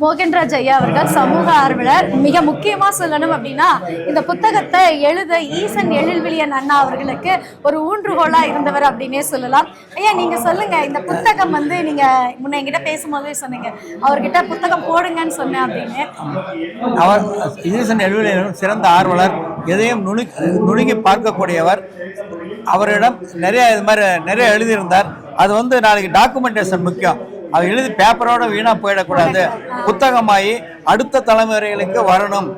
மோகன்ராஜ் ஐயா அவர்கள் சமூக ஆர்வலர். மிக முக்கியமா சொல்லணும் அப்படின்னா, இந்த புத்தகத்தை எழுத ஈசன் எழில்விழியன் அண்ணா அவர்களுக்கு ஒரு ஊன்றுகோலா இருந்தவர் அப்படின்னே சொல்லலாம். ஐயா, நீங்க சொல்லுங்க, இந்த புத்தகம் வந்து நீங்க முன்ன என்கிட்ட பேசும்போதே சொன்னீங்க, அவர்கிட்ட புத்தகம் போடுங்கன்னு சொன்னேன் அப்படின்னு. அவர் ஈசன் எழில்விழியன் சிறந்த ஆர்வலர், எதையும் நுணுகி பார்க்கக்கூடியவர். அவரிடம் இது மாதிரி நிறைய எழுதியிருந்தார். அது வந்து நாளைக்கு டாக்குமெண்டேஷன் முக்கியம். அது எழுதி பேப்பரோட வீணாக போயிடக்கூடாது, புத்தகமாகி அடுத்த தலைமுறைகளுக்கு வரணும்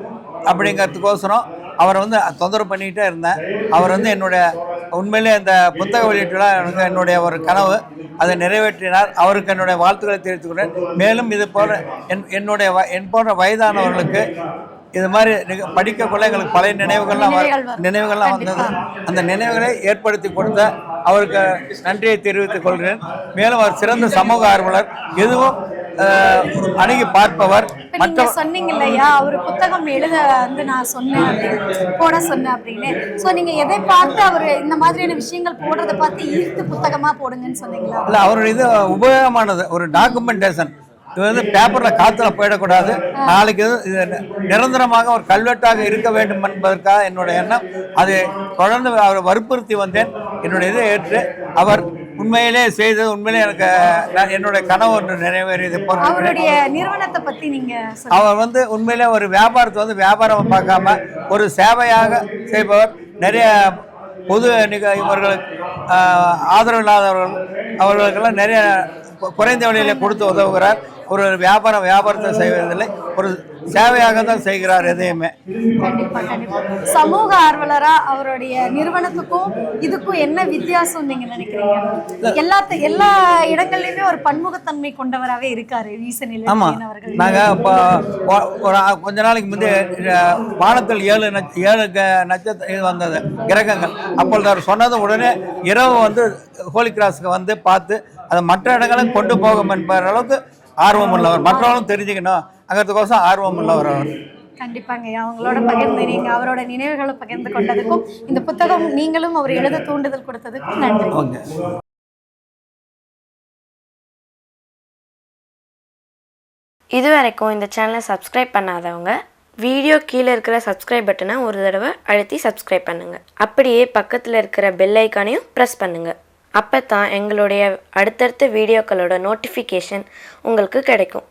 அப்படிங்கிறதுக்கோசரம் அவரை வந்து தொந்தரவு பண்ணிக்கிட்டே இருந்தேன். அவர் வந்து உண்மையிலே இந்த புத்தக வெளியீட்டுல எனக்கு என்னுடைய ஒரு கனவு, அதை நிறைவேற்றினார். அவருக்கு என்னுடைய வாழ்த்துக்களை தெரிவித்துக்கிறேன். மேலும் இது போல என் போன்ற வயதானவர்களுக்கு இது மாதிரி படிக்கக்குள்ள எங்களுக்கு பழைய நினைவுகள்லாம் வந்தது. அந்த நினைவுகளை ஏற்படுத்தி கொடுத்த அவருக்கு நன்றியை தெரிவித்துக் கொள்கிறேன். மேலும் அவர் சிறந்த சமூக ஆர்வலர், எதுவும் அணுகி பார்ப்பவர். சொன்னீங்க இல்லையா, அவர் புத்தகம் எழுத வந்து நான் சொன்னேன் போட சொன்னேன் அப்படின்னு. ஸோ நீங்க எதை பார்த்து அவர் இந்த மாதிரியான விஷயங்கள் போடுறதை பார்த்து ஈர்த்து புத்தகமா போடுங்கன்னு சொன்னீங்களா? இல்லை, அவருடைய இது உபயோகமானது, ஒரு டாக்குமெண்டேஷன். இது வந்து பேப்பரில் காற்றுல போயிடக்கூடாது. நாளைக்கு இது நிரந்தரமாக ஒரு கல்வெட்டாக இருக்க வேண்டும் என்பதற்காக என்னுடைய எண்ணம். அது தொடர்ந்து அவரை வற்புறுத்தி வந்தேன். என்னுடைய இதை ஏற்று அவர் உண்மையிலே செய்தது உண்மையிலே எனக்கு என்னுடைய கனவு ஒன்று நிறைவேறியது. அவருடைய நிறுவனத்தை பற்றி நீங்க அவர் வந்து உண்மையிலே ஒரு வியாபாரத்தை வந்து வியாபாரம் பார்க்காம ஒரு சேவையாக செய்பவர். நிறைய பொது இவர்களுக்கு ஆதரவு இல்லாதவர்கள் அவர்களுக்கெல்லாம் நிறைய குறைந்த விலையில கொடுத்து உதவுகிறார். ஒரு வியாபாரத்தை செய்வதில்லை, ஒரு சேவையாக தான் செய்கிறார் எதையுமே. சமூக ஆர்வலரா அவருடைய நிறுவனத்துக்கும் இதுக்கும் என்ன வித்தியாசம் நீங்க நினைக்கிறீங்க? எல்லா இடங்கள்லயுமே ஒரு பன்முகத்தன்மை கொண்டவராகவே இருக்காரு ஈசன் எழில்விழியன் அவர்கள். நாங்க ஒரு கொஞ்ச நாளைக்கு முந்தைய வானத்தில் 7 நட்சத்திரம் இது வந்தது கிரகங்கள். அப்பொழுது அவர் சொன்னது உடனே இரவு வந்து ஹோலி கிராஸுக்கு வந்து பார்த்து அதை மற்ற இடங்களும் கொண்டு போகும் என்பது அளவுக்கு ஆர்வம் உள்ளவர். மற்றவர்களும் தெரிஞ்சுக்கணும் அங்கிறதுக்கோசம் ஆர்வம் உள்ளவர் அவர். கண்டிப்பாங்க, அவங்களோட பகிர்ந்து நீங்க அவரோட நினைவுகளை பகிர்ந்து கொண்டதுக்கும் இந்த புத்தகம் நீங்களும் அவர் எழுத தூண்டுதல் கொடுத்ததுக்கும் நன்றி. இதுவரைக்கும் இந்த சேனலை சப்ஸ்கிரைப் பண்ணாதவங்க வீடியோ கீழே இருக்கிற சப்ஸ்கிரைப் பட்டனை ஒரு தடவை அழுத்தி சப்ஸ்கிரைப் பண்ணுங்கள். அப்படியே பக்கத்தில் இருக்கிற பெல் ஐக்கானையும் ப்ரெஸ் பண்ணுங்கள். அப்போ தான் எங்களுடைய அடுத்தடுத்த வீடியோக்களோட நோட்டிஃபிகேஷன் உங்களுக்கு கிடைக்கும்.